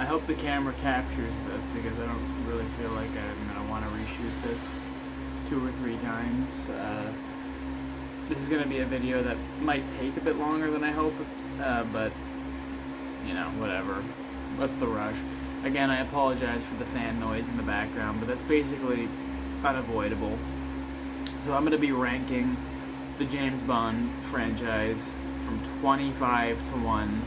I hope the camera captures this because I don't really feel like I'm going to want to reshoot this 2 or 3 times. This is going to be a video that might take a bit longer than I hope, but, you know, whatever. What's the rush? Again, I apologize for the fan noise in the background, but that's basically unavoidable. So I'm going to be ranking the James Bond franchise from 25 to 1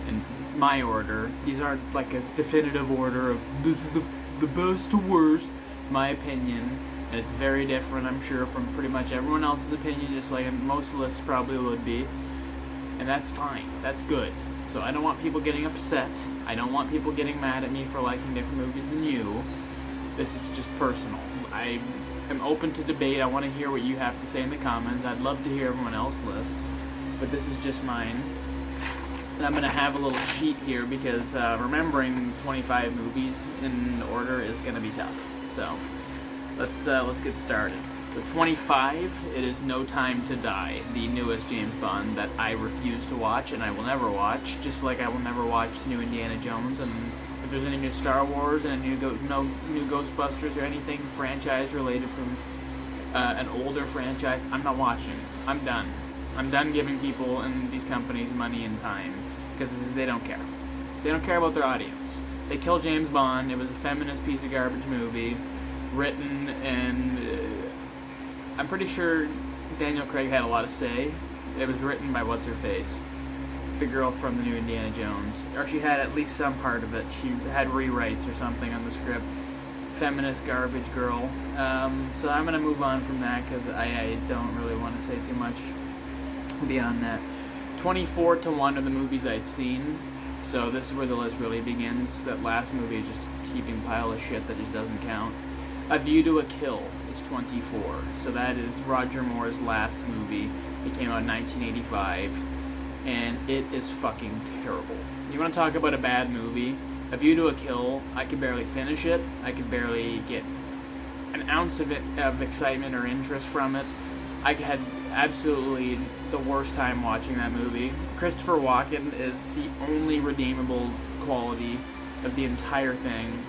in my order. These aren't like a definitive order of this is the best to worst. It's my opinion, and it's very different, I'm sure, from pretty much everyone else's opinion, just like most lists probably would be. And that's fine. That's good. So I don't want people getting upset. I don't want people getting mad at me for liking different movies than you. This is just personal. I am open to debate. I want to hear what you have to say in the comments. I'd love to hear everyone else's lists, but this is just mine. And I'm going to have a little sheet here because remembering 25 movies in order is going to be tough. So let's get started. With 25, it is No Time to Die, the newest James Bond that I refuse to watch and I will never watch, just like I will never watch new Indiana Jones. And if there's any new Star Wars and new Ghostbusters or anything franchise related from an older franchise, I'm not watching. I'm done. I'm done giving people and these companies money and time because they don't care. They don't care about their audience. They killed James Bond. It was a feminist piece of garbage movie, written and I'm pretty sure Daniel Craig had a lot to say. It was written by what's-her-face, the girl from the new Indiana Jones. Or she had at least some part of it. She had rewrites or something on the script. Feminist garbage girl. So I'm going to move on from that because I don't really want to say too much beyond that. 24 to 1 are the movies I've seen. So this is where the list really begins. That last movie is just a heaping pile of shit that just doesn't count. A View to a Kill is 24. So that is Roger Moore's last movie. It came out in 1985. And it is fucking terrible. You want to talk about a bad movie? A View to a Kill, I could barely finish it. I could barely get an ounce of excitement or interest from it. I had absolutely the worst time watching that movie. Christopher Walken is the only redeemable quality of the entire thing.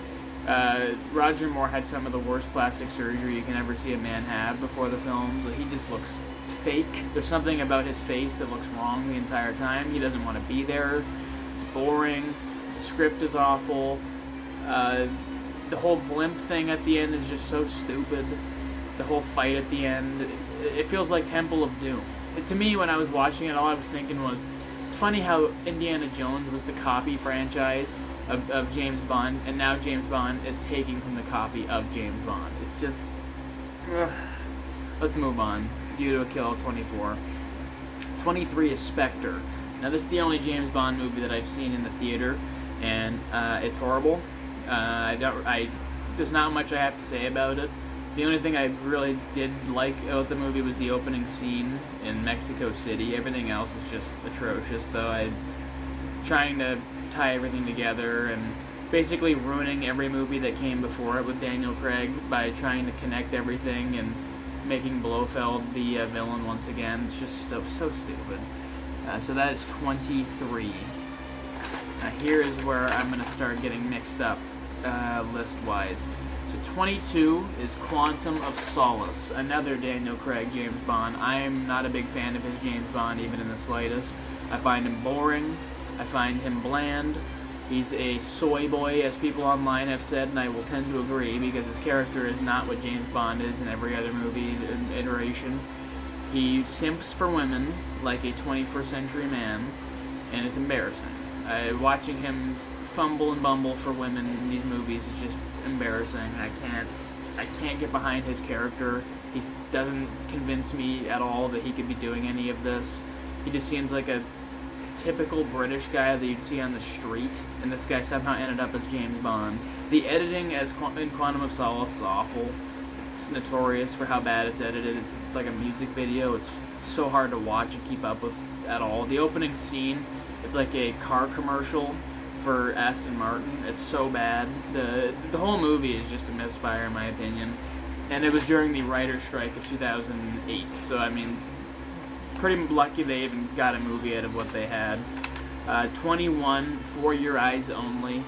Roger Moore had some of the worst plastic surgery you can ever see a man have before the films. He just looks fake. There's something about his face that looks wrong the entire time. He doesn't want to be there. It's boring. The script is awful. The whole blimp thing at the end is just so stupid. The whole fight at the end, it feels like Temple of Doom. To me, when I was watching it, all I was thinking was, it's funny how Indiana Jones was the copy franchise of James Bond, and now James Bond is taking from the copy of James Bond. It's just... Let's move on. View to a Kill, 24. 23 is Spectre. Now this is the only James Bond movie that I've seen in the theater, and it's horrible. There's not much I have to say about it. The only thing I really did like about the movie was the opening scene in Mexico City. Everything else is just atrocious, though. I'm trying to tie everything together and basically ruining every movie that came before it with Daniel Craig by trying to connect everything and making Blofeld the villain once again. It's just so stupid. So that is 23. Now here is where I'm going to start getting mixed up list-wise. So 22 is Quantum of Solace, another Daniel Craig James Bond. I am not a big fan of his James Bond, even in the slightest. I find him boring. I find him bland. He's a soy boy, as people online have said, and I will tend to agree, because his character is not what James Bond is in every other movie iteration. He simps for women like a 21st century man, and it's embarrassing. Watching him fumble and bumble for women in these movies is just embarrassing. I can't get behind his character. He doesn't convince me at all that he could be doing any of this. He just seems like a typical British guy that you'd see on the street, and this guy somehow ended up as James Bond. The editing in Quantum of Solace is awful. It's notorious for how bad it's edited. It's like a music video. It's so hard to watch and keep up with at all. The opening scene, it's like a car commercial for Aston Martin. It's so bad. The whole movie is just a misfire in my opinion. And it was during the writer's strike of 2008, so I mean, pretty lucky they even got a movie out of what they had. 21, For Your Eyes Only.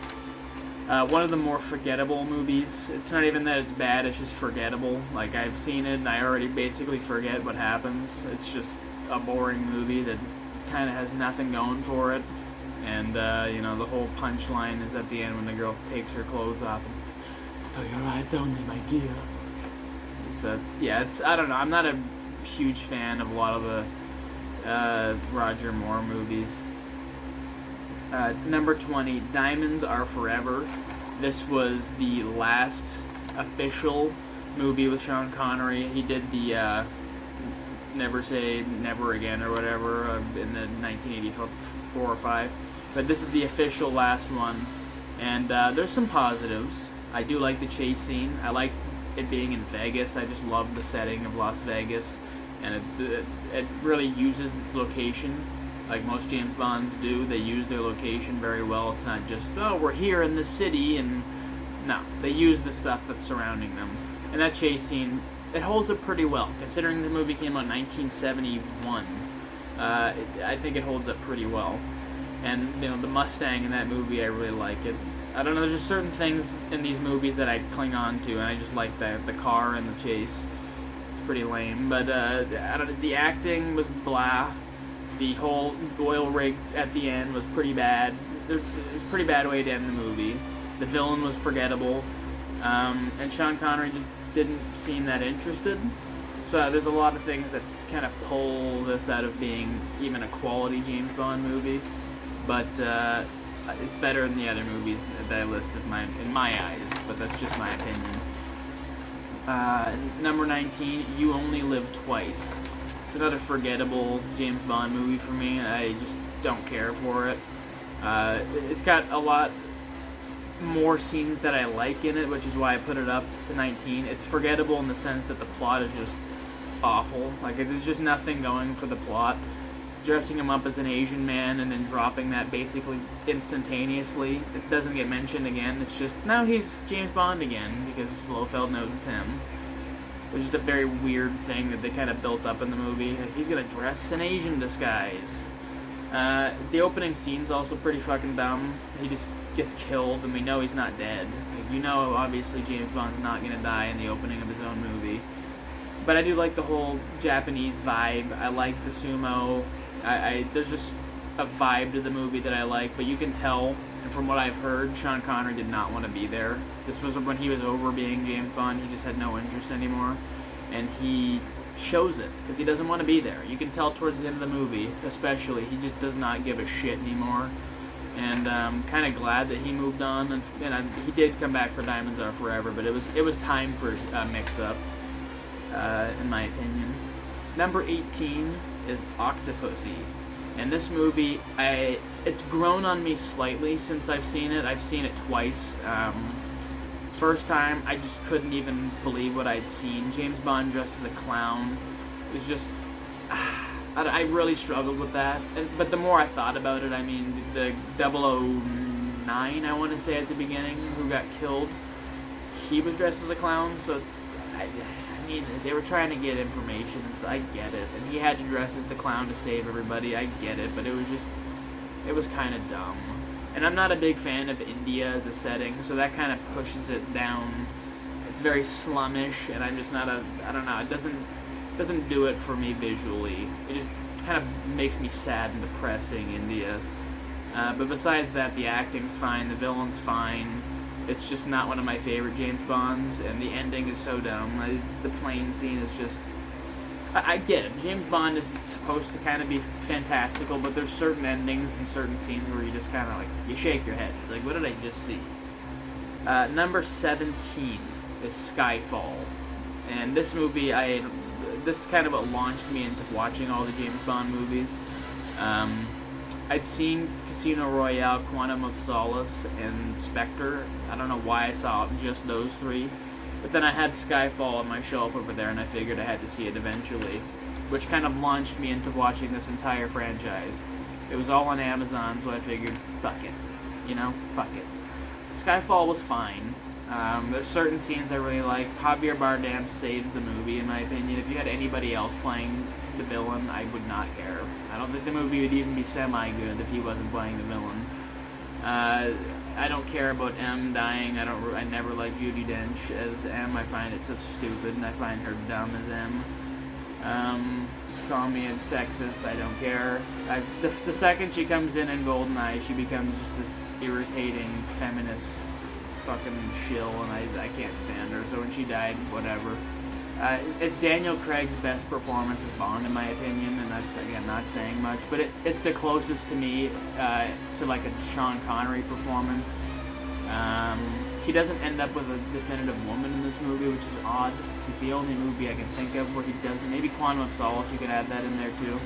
One of the more forgettable movies. It's not even that it's bad, it's just forgettable. Like, I've seen it and I already basically forget what happens. It's just a boring movie that kind of has nothing going for it. And, the whole punchline is at the end when the girl takes her clothes off. And, for your eyes only, my dear. So I don't know, I'm not a huge fan of a lot of the Roger Moore movies. Number 20, Diamonds Are Forever. This was the last official movie with Sean Connery. He did the Never Say Never Again or whatever in the 1984 or 5. But this is the official last one. And there's some positives. I do like the chase scene. I like it being in Vegas. I just love the setting of Las Vegas. And it really uses its location. Like most James Bonds do, they use their location very well. It's not just, oh, we're here in this city, and no, they use the stuff that's surrounding them. And that chase scene, it holds up pretty well, considering the movie came out in 1971. I think it holds up pretty well. And, the Mustang in that movie, I really like it. I don't know, there's just certain things in these movies that I cling on to, and I just like the car and the chase. It's pretty lame, but the acting was blah. The whole oil rig at the end was pretty bad. It was a pretty bad way to end the movie. The villain was forgettable. And Sean Connery just didn't seem that interested. So there's a lot of things that kind of pull this out of being even a quality James Bond movie. But it's better than the other movies that I listed in my eyes. But that's just my opinion. Number 19, You Only Live Twice. It's another forgettable James Bond movie for me. I just don't care for it. It's got a lot more scenes that I like in it, which is why I put it up to 19. It's forgettable in the sense that the plot is just awful. Like, there's just nothing going for the plot. Dressing him up as an Asian man and then dropping that basically instantaneously. It doesn't get mentioned again. It's just, now he's James Bond again, because Blofeld knows it's him. It was just a very weird thing that they kind of built up in the movie. He's gonna dress in Asian disguise. The opening scene's also pretty fucking dumb. He just gets killed, and we know he's not dead. Like, obviously James Bond's not gonna die in the opening of his own movie. But I do like the whole Japanese vibe. I like the sumo. There's just a vibe to the movie that I like, but you can tell, and from what I've heard, Sean Connery did not want to be there. This was when he was over being James Bond. He just had no interest anymore, and he shows it, because he doesn't want to be there. You can tell towards the end of the movie, especially, he just does not give a shit anymore, and I'm kind of glad that he moved on, and he did come back for Diamonds Are Forever, but it was time for a mix-up, in my opinion. Number 18 is Octopussy. And this movie, it's grown on me slightly since I've seen it. I've seen it twice. First time, I just couldn't even believe what I'd seen. James Bond dressed as a clown. It was just... I really struggled with that. But the more I thought about it, the 009, I want to say at the beginning, who got killed, he was dressed as a clown, so it's... they were trying to get information, and so I get it. And he had to dress as the clown to save everybody, I get it, but it was kind of dumb. And I'm not a big fan of India as a setting, so that kind of pushes it down. It's very slummish, and I'm just not I don't know, it doesn't do it for me visually. It just kind of makes me sad and depressing, India. But besides that, the acting's fine, the villain's fine. It's just not one of my favorite James Bonds, and the ending is so dumb. The plane scene is just... I get it. James Bond is supposed to kind of be fantastical, but there's certain endings and certain scenes where you just kind of you shake your head. It's like, what did I just see? Number 17 is Skyfall. And this movie, this is kind of what launched me into watching all the James Bond movies. I'd seen Casino Royale, Quantum of Solace, and Spectre. I don't know why I saw just those three. But then I had Skyfall on my shelf over there, and I figured I had to see it eventually. Which kind of launched me into watching this entire franchise. It was all on Amazon, so I figured, fuck it. Fuck it. Skyfall was fine. There's certain scenes I really like. Javier Bardem saves the movie, in my opinion. If you had anybody else playing the villain, I would not care. I don't think the movie would even be semi-good if he wasn't playing the villain. I don't care about M dying. I never liked Judi Dench as M. I find it so stupid, and I find her dumb as M. Call me a sexist, I don't care. The second she comes in GoldenEye, she becomes just this irritating feminist fucking shill, and I can't stand her. So when she died, whatever. It's Daniel Craig's best performance as Bond, in my opinion, and that's, again, not saying much, but it's the closest to me to like a Sean Connery performance. He doesn't end up with a definitive woman in this movie, which is odd. It's the only movie I can think of where he doesn't. Maybe Quantum of Solace, you could add that in there too.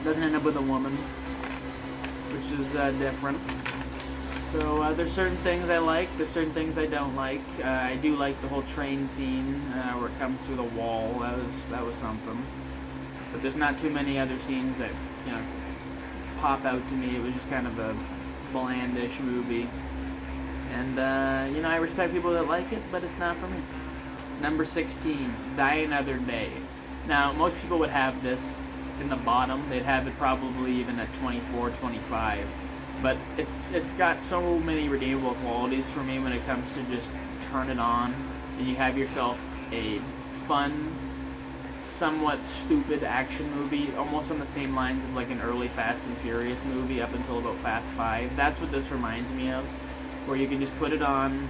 Doesn't end up with a woman, which is different. So there's certain things I like, there's certain things I don't like. I do like the whole train scene where it comes through the wall. That was something. But there's not too many other scenes that, you know, pop out to me. It was just kind of a blandish movie. And, you know, I respect people that like it, but it's not for me. Number 16, Die Another Day. Now, most people would have this in the bottom. They'd have it probably even at 24, 25. But it's got so many redeemable qualities for me when it comes to just turn it on and you have yourself a fun, somewhat stupid action movie, almost on the same lines of like an early Fast and Furious movie up until about Fast 5. That's what this reminds me of, where you can just put it on,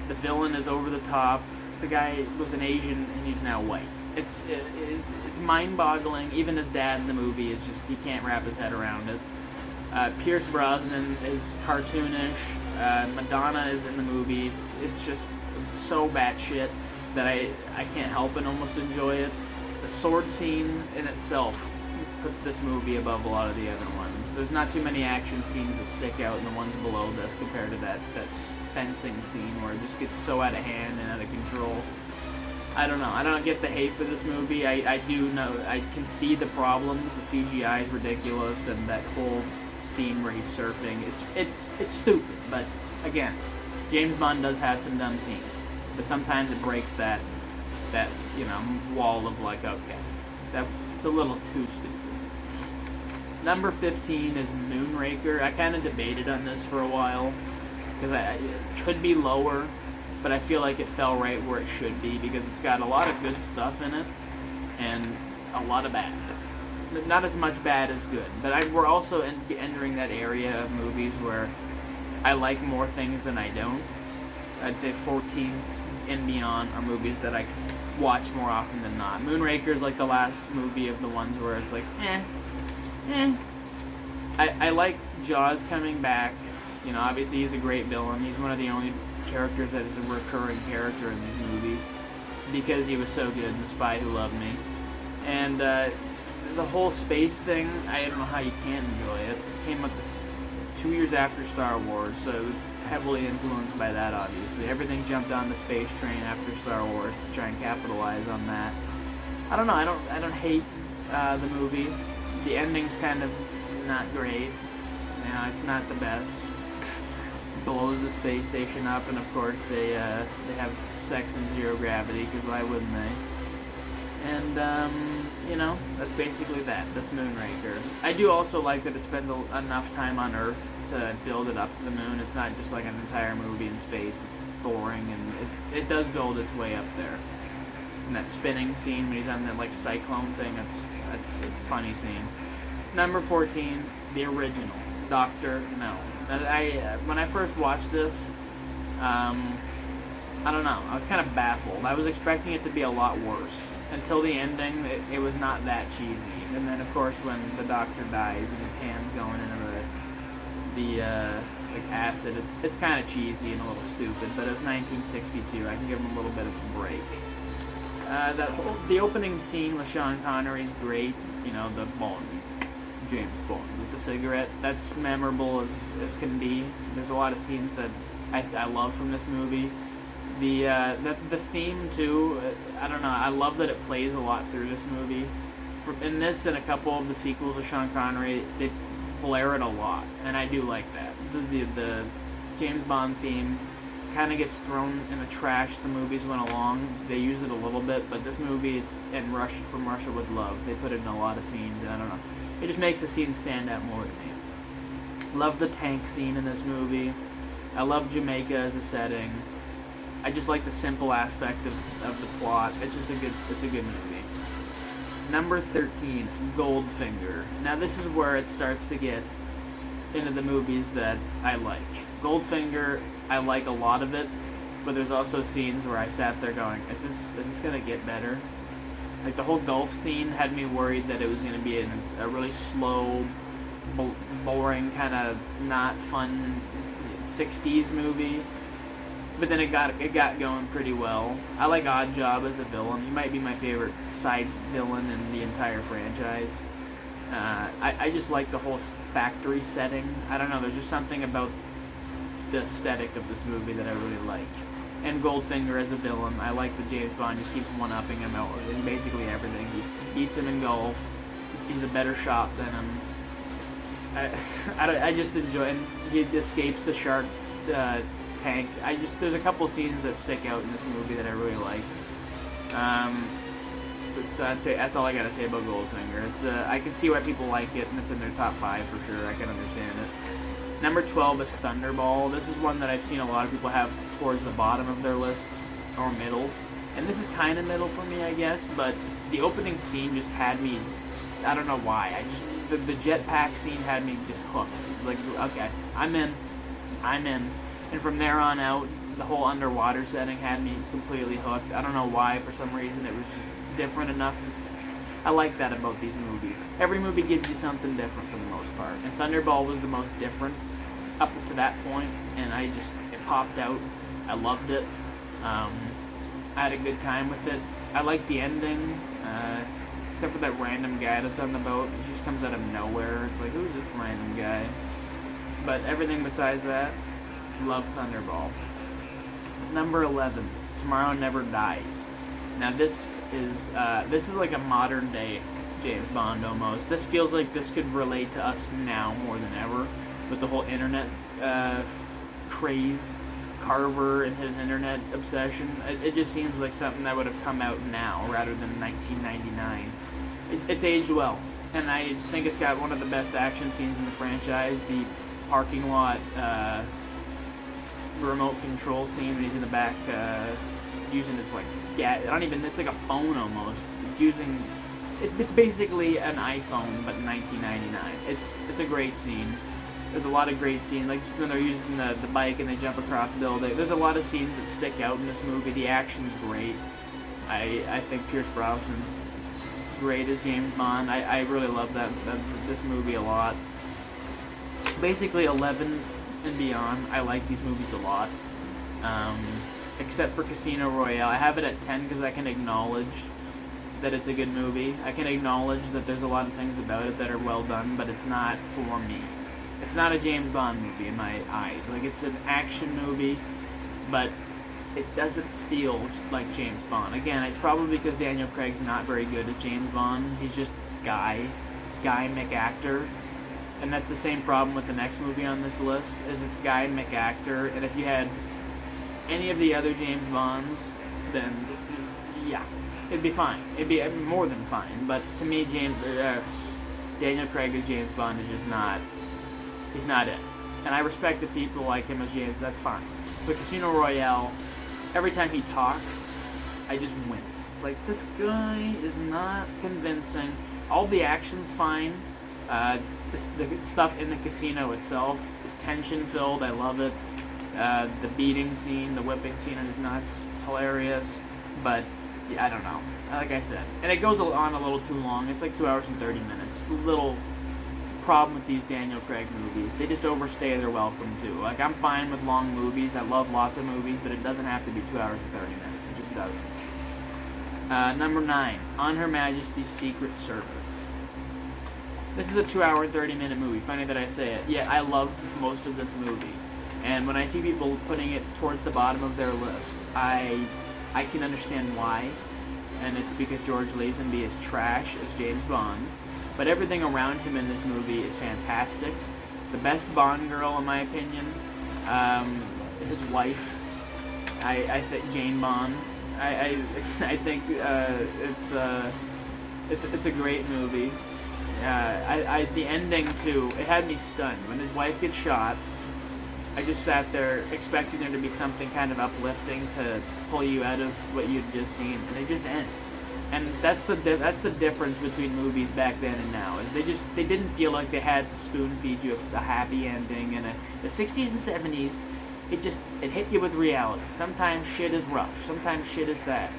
the villain is over the top, the guy was an Asian and he's now white. It's mind-boggling. Even his dad in the movie is just, he can't wrap his head around it. Pierce Brosnan is cartoonish. Madonna is in the movie. It's just so batshit that I can't help but almost enjoy it. The sword scene in itself puts this movie above a lot of the other ones. There's not too many action scenes that stick out in the ones below this compared to that fencing scene where it just gets so out of hand and out of control. I don't know. I don't get the hate for this movie. I do know. I can see the problems. The CGI is ridiculous, and that whole scene where he's surfing, it's stupid. But again, James Bond does have some dumb scenes, but sometimes it breaks that you know, wall of like, okay, it's a little too stupid. Number 15 is Moonraker. I kind of debated on this for a while because it could be lower, but I feel like it fell right where it should be because it's got a lot of good stuff in it and a lot of bad. Not as much bad as good, but we're also entering that area of movies where I like more things than I don't. I'd say 14 and beyond are movies that I watch more often than not. Moonraker is like the last movie of the ones where it's like, I like Jaws coming back. You know, obviously he's a great villain. He's one of the only characters that is a recurring character in these movies because he was so good in The Spy Who Loved Me. And the whole space thing, I don't know how you can't enjoy it. It came up 2 years after Star Wars, so it was heavily influenced by that, obviously. Everything jumped on the space train after Star Wars to try and capitalize on that. I don't know, I don't hate the movie. The ending's kind of not great. You know, it's not the best. Blows the space station up, and of course they have sex in zero gravity, because why wouldn't they? And you know, that's basically that. That's Moonraker. I do also like that it spends enough time on Earth to build it up to the moon. It's not just like an entire movie in space that's boring, and it does build its way up there. And that spinning scene when he's on that like cyclone thing, it's a funny scene. Number 14, the original, Dr. No. When I first watched this, I don't know, I was kind of baffled. I was expecting it to be a lot worse. Until the ending, it was not that cheesy. And then, of course, when the doctor dies and his hand's going into the like acid, it's kind of cheesy and a little stupid, but it was 1962. I can give him a little bit of a break. The opening scene with Sean Connery is great. You know, the James Bond with the cigarette. That's memorable as can be. There's a lot of scenes that I love from this movie. The theme too, I don't know, I love that it plays a lot through this movie. In this and a couple of the sequels with Sean Connery, they blare it a lot, and I do like that. The James Bond theme kind of gets thrown in the trash the movies went along. They use it a little bit, but this movie is From Russia with Love. They put it in a lot of scenes, and I don't know, it just makes the scene stand out more to me. Love the tank scene in this movie. I love Jamaica as a setting. I just like the simple aspect of the plot. It's a good movie. Number 13, Goldfinger. Now this is where it starts to get into the movies that I like. Goldfinger, I like a lot of it, but there's also scenes where I sat there going, is this gonna get better? Like the whole golf scene had me worried that it was gonna be a really slow, boring, kind of not fun 60s movie. But then it got going pretty well. I like Oddjob as a villain. He might be my favorite side villain in the entire franchise. I just like the whole factory setting. I don't know, there's just something about the aesthetic of this movie that I really like. And Goldfinger as a villain. I like that James Bond just keeps one-upping him out in basically everything. He beats him in golf. He's a better shot than him. I just enjoy it. And he escapes the shark tank. There's a couple scenes that stick out in this movie that I really like. So I'd say that's all I gotta say about Goldfinger. I can see why people like it, and it's in their top 5 for sure. I can understand it. Number 12 is Thunderball. This is one that I've seen a lot of people have towards the bottom of their list, or middle. And this is kind of middle for me, I guess, but the opening scene just had me, I don't know why. The jetpack scene had me just hooked. It was like, okay, I'm in. And from there on out, the whole underwater setting had me completely hooked. I don't know why, for some reason, it was just different enough. I like that about these movies. Every movie gives you something different for the most part. And Thunderball was the most different up to that point, and it popped out. I loved it. I had a good time with it. I like the ending, except for that random guy that's on the boat. He just comes out of nowhere. It's like, who's this random guy? But everything besides that, love Thunderball. Number 11, Tomorrow Never Dies. Now this is like a modern day James Bond almost. This feels like this could relate to us now more than ever with the whole internet craze. Carver and his internet obsession. It just seems like something that would have come out now rather than 1999. It's aged well, and I think it's got one of the best action scenes in the franchise. The parking lot remote control scene when he's in the back using this like it's like a phone almost. It's basically an iPhone but in 1999. It's a great scene. There's a lot of great scenes, like when they're using the bike and they jump across buildings. There's a lot of scenes that stick out in this movie. The action's great. I think Pierce Brosnan's great as James Bond. I really love this movie a lot. Basically 11 and beyond, I like these movies a lot. Except for Casino Royale. I have it at 10 because I can acknowledge that it's a good movie. I can acknowledge that there's a lot of things about it that are well done, but it's not for me. It's not a James Bond movie in my eyes. Like, it's an action movie, but it doesn't feel like James Bond. Again, it's probably because Daniel Craig's not very good as James Bond. He's just Guy McActor. And that's the same problem with the next movie on this list, is it's Guy McActor. And if you had any of the other James Bonds, then, yeah, it'd be fine. It'd be more than fine. But to me, Daniel Craig as James Bond is just not... He's not it. And I respect that people like him as James, that's fine. But Casino Royale, every time he talks, I just wince. It's like, this guy is not convincing. All the action's fine. The stuff in the casino itself is tension-filled. I love it. The beating scene, the whipping scene is nuts. It's hilarious. But, yeah, I don't know. Like I said. And it goes on a little too long. It's like 2 hours and 30 minutes. It's a little... problem with these Daniel Craig movies. They just overstay their welcome too. Like, I'm fine with long movies. I love lots of movies, but it doesn't have to be 2 hours and 30 minutes. It just doesn't. Number 9, On Her Majesty's Secret Service. This is a 2 hour and 30 minute movie. Funny that I say it. Yeah, I love most of this movie. And when I see people putting it towards the bottom of their list, I can understand why. And it's because George Lazenby is trash as James Bond. But everything around him in this movie is fantastic. The best Bond girl, in my opinion, his wife. I think Jane Bond. I think it's a great movie. The ending too. It had me stunned when his wife gets shot. I just sat there expecting there to be something kind of uplifting to pull you out of what you'd just seen, and it just ends. And that's the difference between movies back then and now. Is they didn't feel like they had to spoon feed you a happy ending. And the 60s and 70s, it hit you with reality. Sometimes shit is rough. Sometimes shit is sad.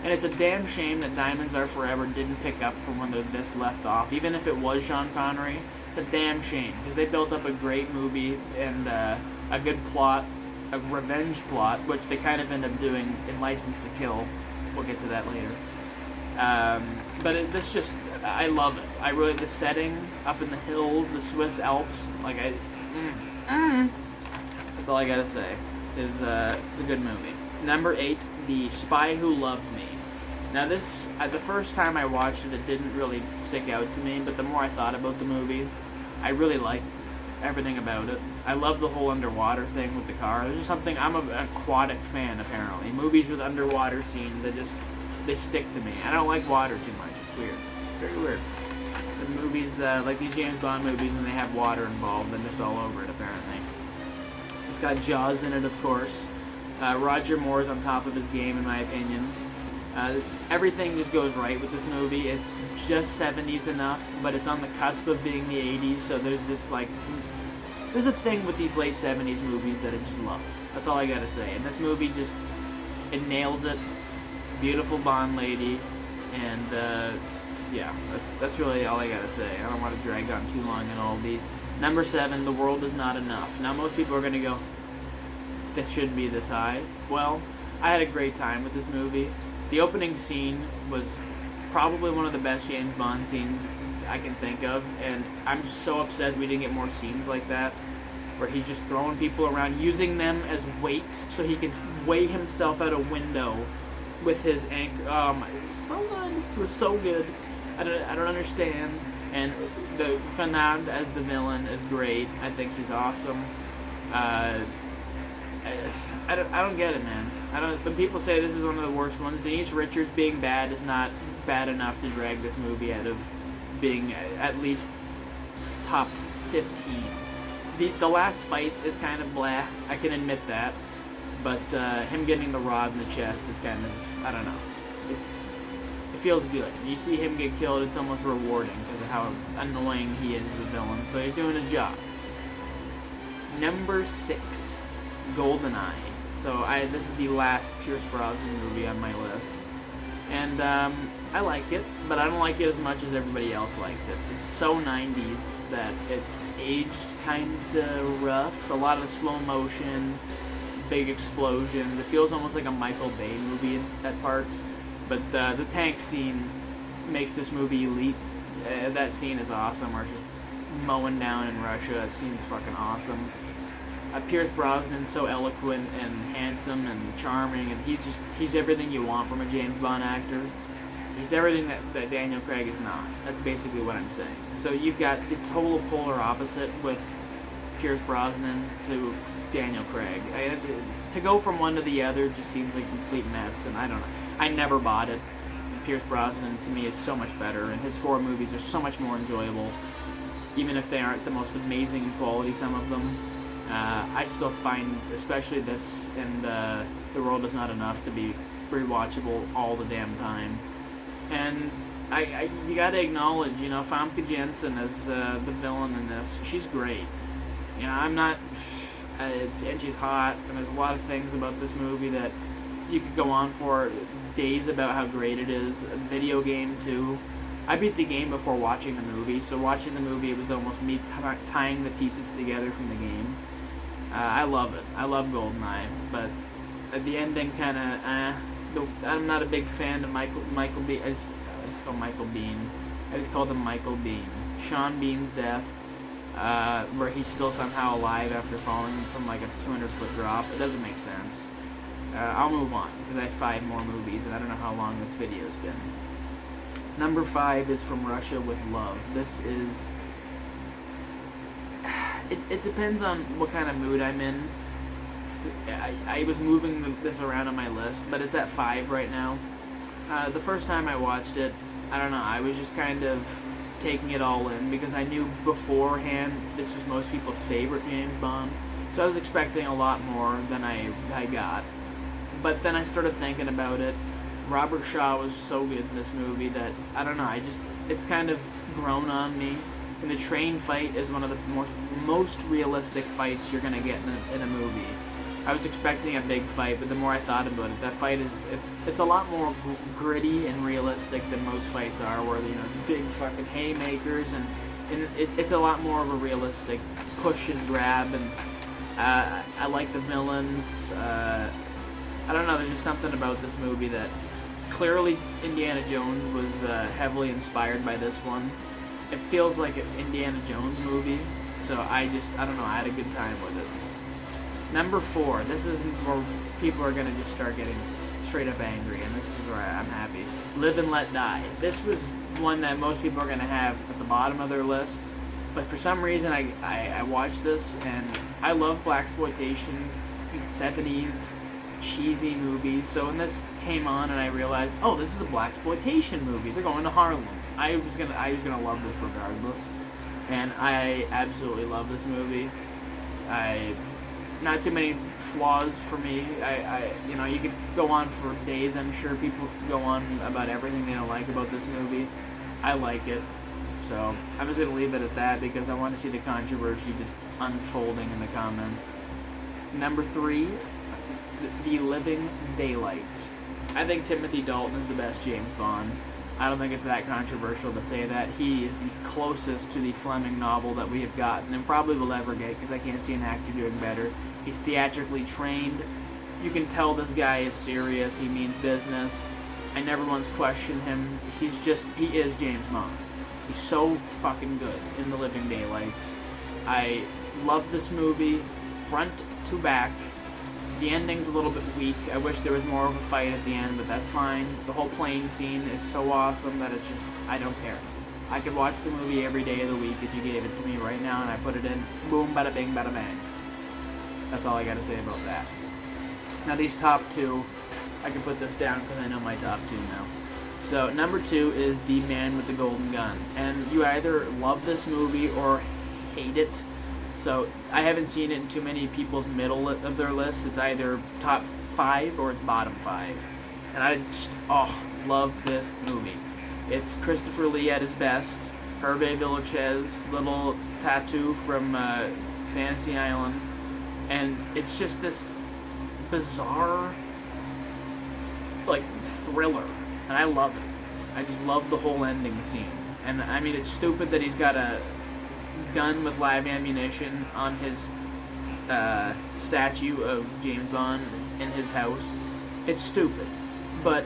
And it's a damn shame that Diamonds Are Forever didn't pick up from when this left off. Even if it was Sean Connery, it's a damn shame because they built up a great movie and a good plot, a revenge plot, which they kind of end up doing in License to Kill. We'll get to that later. But I love it. The setting up in the hill, the Swiss Alps, that's all I gotta say. It's a good movie. Number 8, The Spy Who Loved Me. Now this, the first time I watched it, it didn't really stick out to me, but the more I thought about the movie, I really liked everything about it. I love the whole underwater thing with the car. There's just something, I'm an aquatic fan apparently. Movies with underwater scenes, they stick to me. I don't like water too much. It's weird. It's very weird. The movies, like these James Bond movies, when they have water involved, I'm just all over it, apparently. It's got Jaws in it, of course. Roger Moore's on top of his game, in my opinion. Everything just goes right with this movie. It's just 70s enough, but it's on the cusp of being the 80s, so there's there's a thing with these late 70s movies that I just love. That's all I gotta say. And this movie it nails it. Beautiful Bond lady, and yeah, that's really all I gotta say. I don't want to drag on too long in all of these. Number 7, The World Is Not Enough. Now most people are gonna go, this shouldn't be this high. Well, I had a great time with this movie. The opening scene was probably one of the best James Bond scenes I can think of, and I'm so upset we didn't get more scenes like that, where he's just throwing people around, using them as weights so he can weigh himself out a window with his anchor. So good. It was so good. I don't understand. And the Fernand as the villain is great. I think he's awesome. I don't get it, man. When people say this is one of the worst ones, Denise Richards being bad is not bad enough to drag this movie out of being at least top 15. The last fight is kind of blah. I can admit that. But him getting the rod in the chest is kind of, I don't know. It feels good. You see him get killed, it's almost rewarding because of how annoying he is as a villain. So he's doing his job. Number 6, GoldenEye. So this is the last Pierce Brosnan movie on my list. And I like it, but I don't like it as much as everybody else likes it. It's so 90s that it's aged kind of rough. A lot of the slow motion, big explosions. It feels almost like a Michael Bay movie at parts. But the tank scene makes this movie elite. That scene is awesome, where it's just mowing down in Russia. That scene's fucking awesome. Pierce Brosnan's so eloquent and handsome and charming, and he's everything you want from a James Bond actor. He's everything that Daniel Craig is not. That's basically what I'm saying. So you've got the total polar opposite with Pierce Brosnan to Daniel Craig. To go from one to the other just seems like a complete mess, and I don't know. I never bought it. Pierce Brosnan, to me, is so much better, and his 4 movies are so much more enjoyable, even if they aren't the most amazing in quality, some of them. I still find, especially this and The World Is Not Enough, to be rewatchable all the damn time. And you gotta acknowledge, Famke Janssen as the villain in this. She's great. I'm not, and she's hot, and there's a lot of things about this movie that you could go on for days about how great it is. A video game, too. I beat the game before watching the movie, so watching the movie, it was almost me tying the pieces together from the game. I love it. I love GoldenEye, but the ending kind of, I'm not a big fan of Michael Bean. I just call Michael Bean. I just called him Michael Bean. Sean Bean's death, where he's still somehow alive after falling from like a 200-foot drop. It doesn't make sense. I'll move on, because I have 5 more movies, and I don't know how long this video's been. Number 5 is From Russia with Love. This is... It depends on what kind of mood I'm in. I was moving this around on my list, but it's at 5 right now. The first time I watched it, I don't know, I was just kind of taking it all in, because I knew beforehand this was most people's favorite James Bond. So I was expecting a lot more than I got. But then I started thinking about it. Robert Shaw was so good in this movie that, I don't know, it's kind of grown on me. And the train fight is one of the most realistic fights you're going to get in a movie. I was expecting a big fight, but the more I thought about it, that fight it's a lot more gritty and realistic than most fights are, where, you know, big fucking haymakers, and it's a lot more of a realistic push and grab, and I like the villains. I don't know, there's just something about this movie that clearly Indiana Jones was heavily inspired by this one. It feels like an Indiana Jones movie, so I don't know, I had a good time with it. Number 4, this is where people are going to just start getting straight up angry, and this is where I'm happy. Live and Let Die. This was one that most people are going to have at the bottom of their list, but for some reason I watched this, and I love blaxploitation, 70s, cheesy movies, so when this came on and I realized, oh, this is a blaxploitation movie, they're going to Harlem. I was gonna love this regardless, and I absolutely love this movie. Not too many flaws for me. You know, you could go on for days. I'm sure people could go on about everything they don't like about this movie. I like it, so I'm just gonna leave it at that because I want to see the controversy just unfolding in the comments. Number 3, The Living Daylights. I think Timothy Dalton is the best James Bond. I don't think it's that controversial to say that. He is the closest to the Fleming novel that we have gotten and probably will ever get, because I can't see an actor doing better. He's theatrically trained. You can tell this guy is serious. He means business. I never once questioned him. He is James Bond. He's so fucking good in The Living Daylights. I love this movie front to back. The ending's a little bit weak. I wish there was more of a fight at the end, but that's fine. The whole plane scene is so awesome that it's just, I don't care. I could watch the movie every day of the week if you gave it to me right now and I put it in. Boom, bada bing, bada bang. That's all I gotta say about that. Now these top 2, I can put this down because I know my top 2 now. So number 2 is The Man with the Golden Gun. And you either love this movie or hate it. So I haven't seen it in too many people's middle of their lists. It's either top 5 or it's bottom 5. And I just, love this movie. It's Christopher Lee at his best. Hervé Villechaize, little tattoo from Fantasy Island. And it's just this bizarre, like, thriller. And I love it. I just love the whole ending scene. And I mean, it's stupid that he's got a gun with live ammunition on his statue of James Bond in his house. It's stupid, but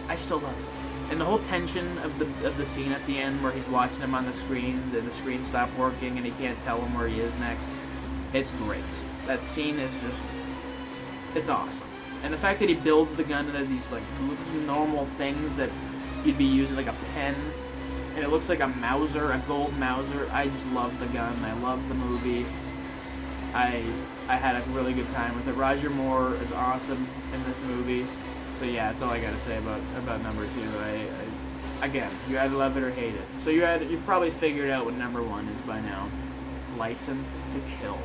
I still love it. And the whole tension of the scene at the end where he's watching him on the screens and the screen stopped working and he can't tell him where he is next, it's great. That scene is just, it's awesome. And the fact that he builds the gun into these like normal things that you'd be using, like a pen, and it looks like a Mauser, a gold Mauser. I just love the gun. I love the movie. I had a really good time with it. Roger Moore is awesome in this movie. So yeah, that's all I gotta say about number 2. Again, you either love it or hate it. So you've probably figured out what number 1 is by now. License to Kill.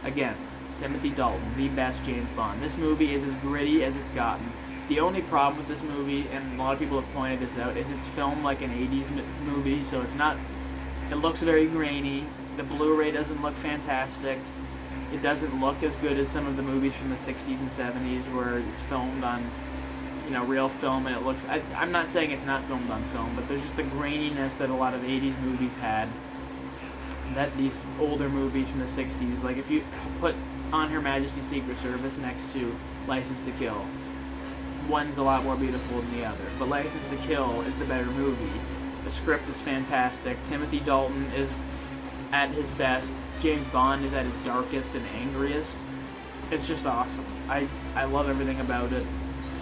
Again, Timothy Dalton, the best James Bond. This movie is as gritty as it's gotten. The only problem with this movie, and a lot of people have pointed this out, is it's filmed like an 80s movie, so it looks very grainy. The Blu-ray doesn't look fantastic. It doesn't look as good as some of the movies from the 60s and 70s where it's filmed on, real film, and it looks, I'm not saying it's not filmed on film, but there's just the graininess that a lot of 80s movies had, that these older movies from the 60s, like if you put On Her Majesty's Secret Service next to License to Kill, one's a lot more beautiful than the other, but License to Kill is the better movie. The script is fantastic. Timothy Dalton is at his best. James Bond is at his darkest and angriest. It's just awesome. I love everything about it.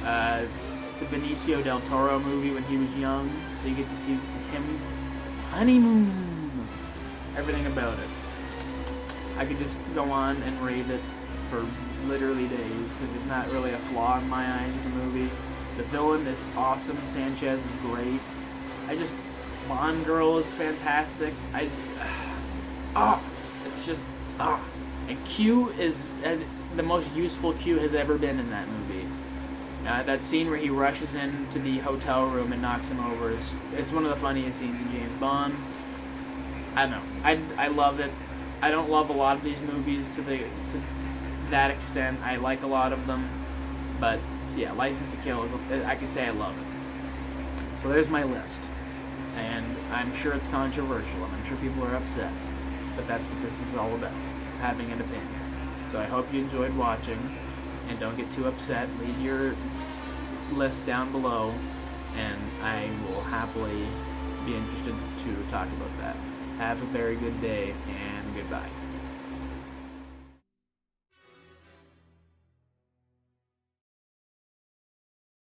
It's a Benicio del Toro movie when he was young, so you get to see him honeymoon. Everything about it. I could just go on and rate it for literally days because there's not really a flaw in my eyes in the movie. The villain is awesome. Sanchez is great. Bond Girl is fantastic. And Q is the most useful Q has ever been in that movie. That scene where he rushes into the hotel room and knocks him over it's one of the funniest scenes in James Bond. I don't know. I love it. I don't love a lot of these movies to that extent. I like a lot of them, but yeah, License to Kill I can say I love it. So there's my list, and I'm sure it's controversial, and I'm sure people are upset, but that's what this is all about, having an opinion. So I hope you enjoyed watching, and don't get too upset. Leave your list down below, and I will happily be interested to talk about that. Have a very good day, and goodbye.